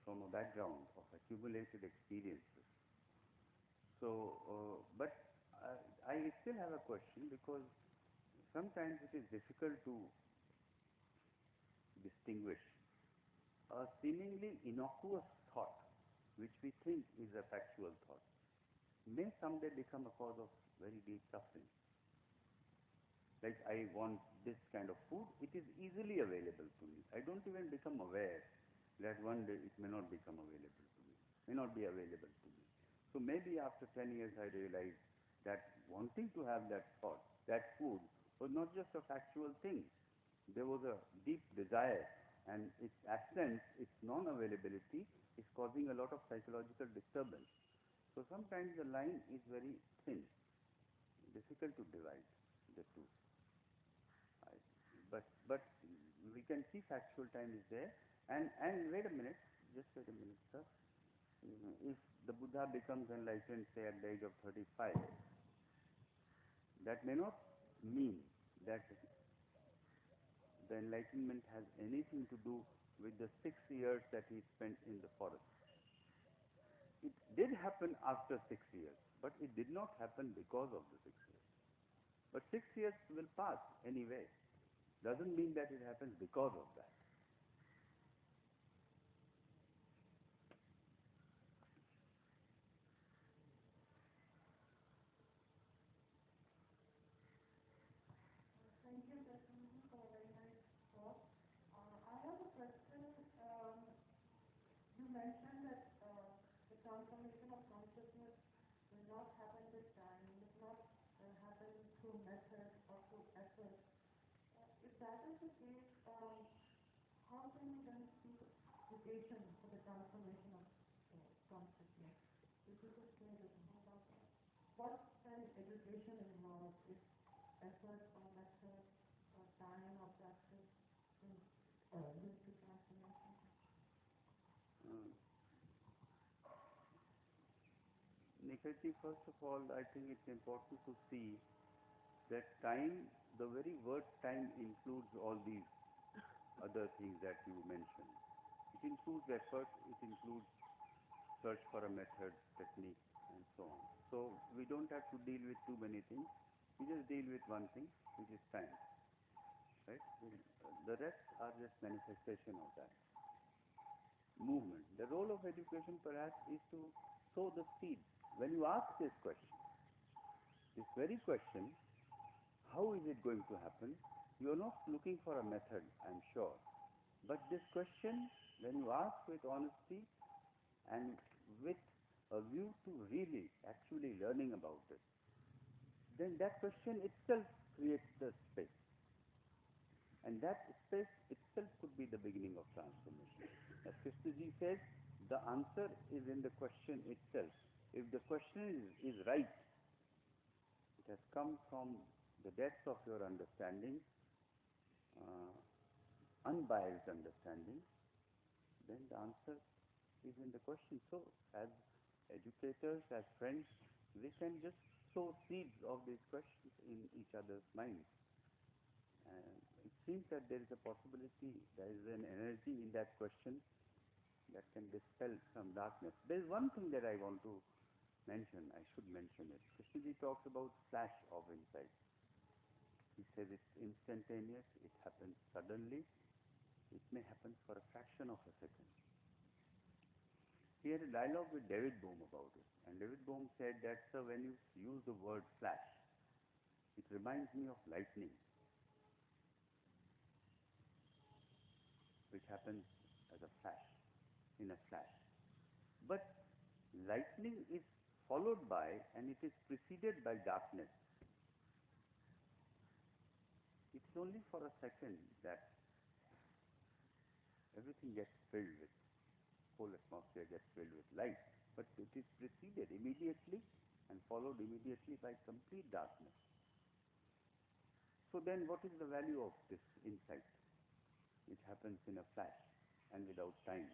A: from a background of accumulated experiences. So, but I still have a question, because sometimes it is difficult to distinguish a seemingly innocuous thought, which we think is a factual thought, may someday become a cause of very deep suffering. Like, I want this kind of food, it is easily available to me. I don't even become aware that one day it may not become available to me, may not be available to me. So maybe after 10 years I realized that wanting to have that thought, that food, was not just a factual thing. There was a deep desire, and its absence, its non-availability, is causing a lot of psychological disturbance. So sometimes the line is very thin, difficult to divide the two. But we can see factual time is there, and wait a minute, just wait a minute, sir. If the Buddha becomes enlightened, say at the age of 35, that may not mean that the enlightenment has anything to do with the 6 years that he spent in the forest. It did happen after 6 years, but it did not happen because of the 6 years. But 6 years will pass anyway. Doesn't mean that it happens because of that.
B: Thank you, Chaitanya, for a very nice talk. I have a question. You mentioned that the transformation of consciousness will not happen with time, will not happen through method or through effort. If that is the case, how can we then seek education for the transformation of consciousness? If you could say a little more about that. What can education involve, if effort or method or time or practice in lead to transformation?
A: Nikhaji, first of all, I think it's important to see that time, the very word time includes all these other things that you mentioned. It includes effort, it includes search for a method, technique, and so on. So we don't have to deal with too many things. We just deal with one thing, which is time. Right? The rest are just manifestation of that. Movement. The role of education perhaps is to sow the seeds. When you ask this question, this very question, how is it going to happen? You are not looking for a method, I'm sure. But this question, when you ask with honesty and with a view to really actually learning about it, then that question itself creates the space. And that space itself could be the beginning of transformation. As Krishnaji says, the answer is in the question itself. If the question is right, it has come from the depths of your understanding, unbiased understanding, then the answer is in the question. So, as educators, as friends, we can just sow seeds of these questions in each other's minds. And it seems that there is a possibility, there is an energy in that question that can dispel some darkness. There is one thing that I want to mention, I should mention it. Krishnaji talks about flash of insight. He says it's instantaneous, it happens suddenly, it may happen for a fraction of a second. He had a dialogue with David Bohm about it. And David Bohm said that, sir, when you use the word flash, it reminds me of lightning, which happens as a flash, in a flash. But lightning is followed by and it is preceded by darkness. It is only for a second that everything gets filled with, whole atmosphere gets filled with light. But it is preceded immediately and followed immediately by complete darkness. So then what is the value of this insight? It happens in a flash and without time.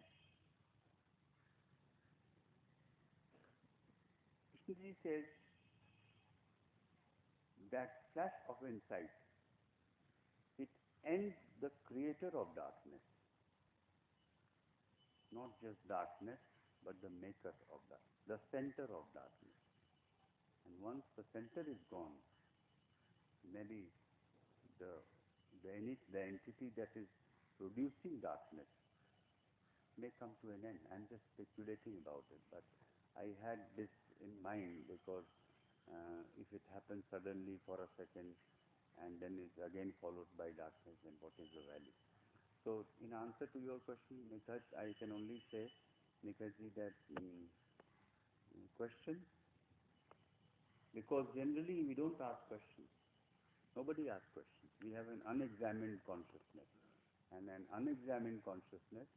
A: Krishnaji says that flash of insight, it ends the creator of darkness. Not just darkness, but the maker of darkness, the center of darkness. And once the center is gone, maybe the entity that is producing darkness may come to an end. I'm just speculating about it, but I had this in mind because if it happens suddenly for a second and then it's again followed by darkness, then what is the value? So in answer to your question, Nikhaj, I can only say, Nikhaji, that question, because generally we don't ask questions. Nobody asks questions. We have an unexamined consciousness. And an unexamined consciousness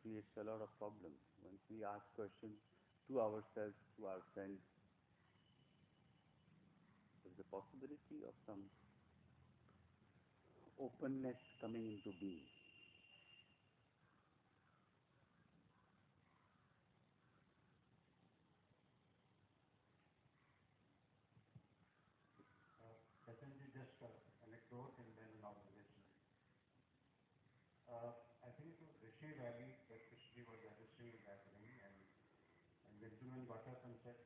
A: creates a lot of problems. Once we ask questions to ourselves, to our friends, there's the possibility of some openness coming into being.
C: Chaitanya, just an anecdote and then an observation. I think it was Rishi Valley that Krishna was addressing a gathering, and gentleman got up and said,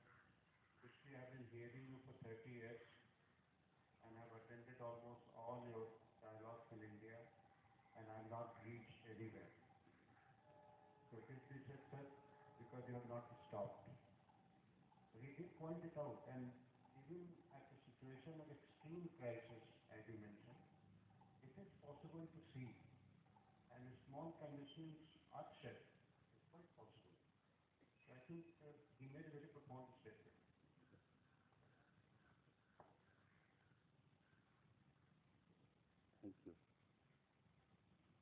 C: Krishna, I've been hearing you for 30 years and I've attended almost all your dialogues in India and I've not reached anywhere. So Krishna said, sir, because you have not stopped. So he did point it out, and even at a situation of extreme crisis, as you mentioned, it is possible to see, and if small conditions are set, it's quite possible. So I think he made a very profound statement.
A: Thank you.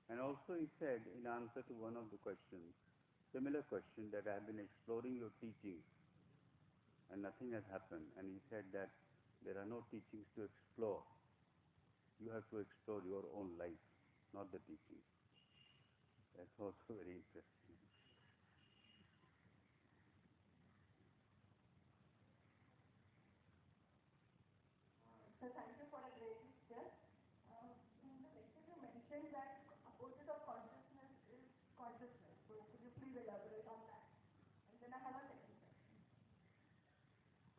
A: And also he said, in answer to one of the questions, similar question, that I have been exploring your teachings and nothing has happened. And he said that there are no teachings to explore. You have to explore your own life, not the teachings. That's also very interesting.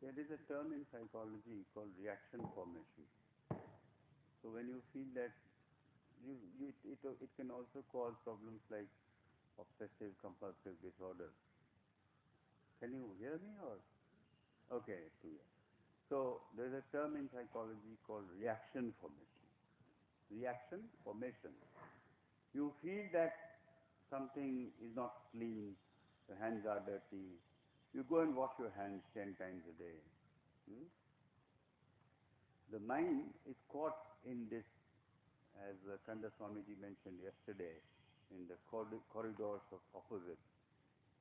A: There is a term in psychology called reaction formation. So when you feel that it can also cause problems like obsessive compulsive disorder. Can you hear me or? Okay, clear. So there is a term in psychology called reaction formation. Reaction formation. You feel that something is not clean, your hands are dirty, you go and wash your hands 10 times a day. Hmm? The mind is caught in this, as Kanda Swamiji mentioned yesterday, in the corridors of opposite.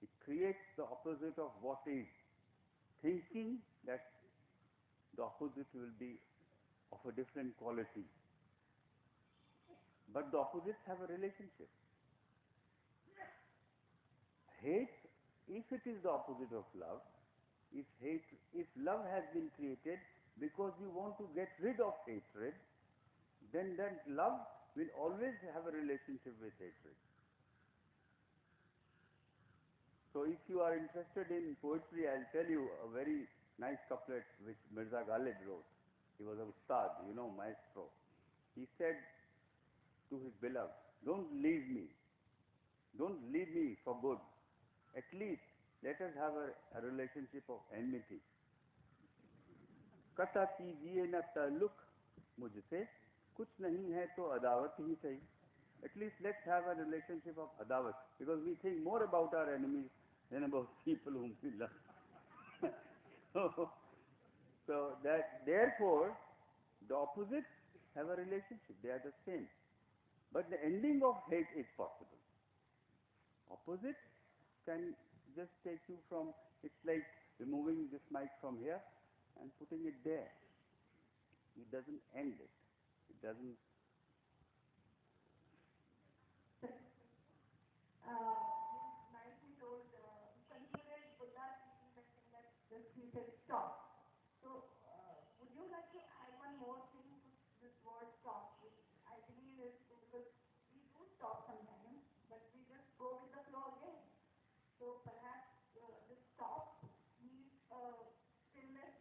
A: It creates the opposite of what is, thinking that the opposite will be of a different quality. But the opposites have a relationship. Hate, if it is the opposite of love, if love has been created because you want to get rid of hatred, then that love will always have a relationship with hatred. So if you are interested in poetry, I'll tell you a very nice couplet which Mirza Ghalib wrote. He was a ustad, maestro. He said to his beloved, don't leave me for good. At least let us have a relationship of enmity. कसा कीजिए न ताल्लुक मुझसे, कुछ नहीं है तो अदावत ही सही. At least let's have a relationship of adawat, because we think more about our enemies than about people whom we love. so that therefore the opposites have a relationship, they are the same. But the ending of hate is possible. Opposites can just take you from, it's like removing this mic from here and putting it there. It doesn't end it. It doesn't.
B: Nicely told, concluded Buddha's teaching section that just he said stop. So, would you like to add one more thing to this word stop, which I believe is because we do stop sometimes, but we just go with the flow again. So perhaps this stop means stillness,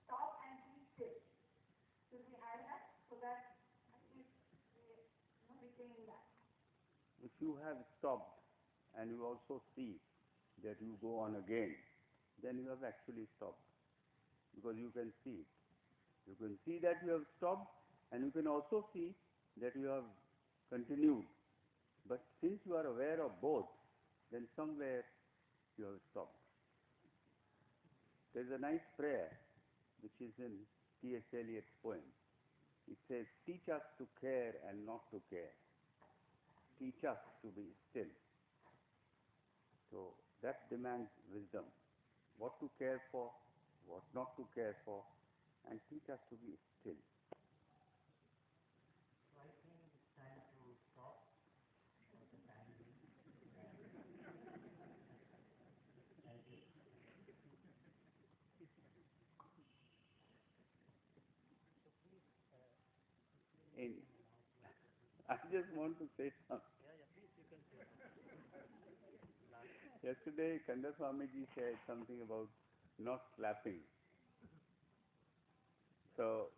B: stop and be still. Should we add that so that at least we retain that?
A: If you have stopped and you also see that you go on again, then you have actually stopped, because you can see it. You can see that you have stopped, and you can also see that you have continued. But since you are aware of both, then somewhere you have stopped. There is a nice prayer which is in T.S. Eliot's poem. It says, teach us to care and not to care. Teach us to be still. So that demands wisdom. What to care for, what not to care for, and teach us to be still.
C: So I think it's time to stop for the time being. Thank you.
A: I just want to say something. Yesterday, Kanda Swamiji said something about not clapping. So,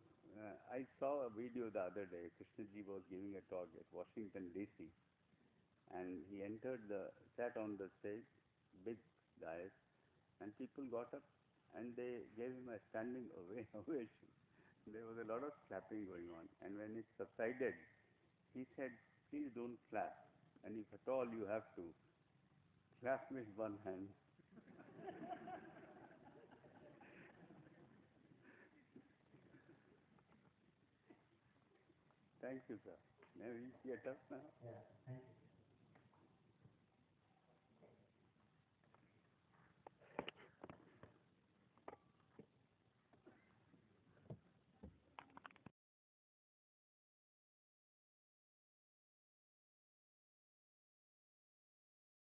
A: I saw a video the other day. Krishnaji was giving a talk at Washington, D.C. And he sat on the stage, big dais, and people got up and they gave him a standing ovation. There was a lot of clapping going on. And when it subsided, he said, please don't clap. And if at all you have to, clap with one hand. Thank you, sir. May we get up now?
C: Yeah, thank you.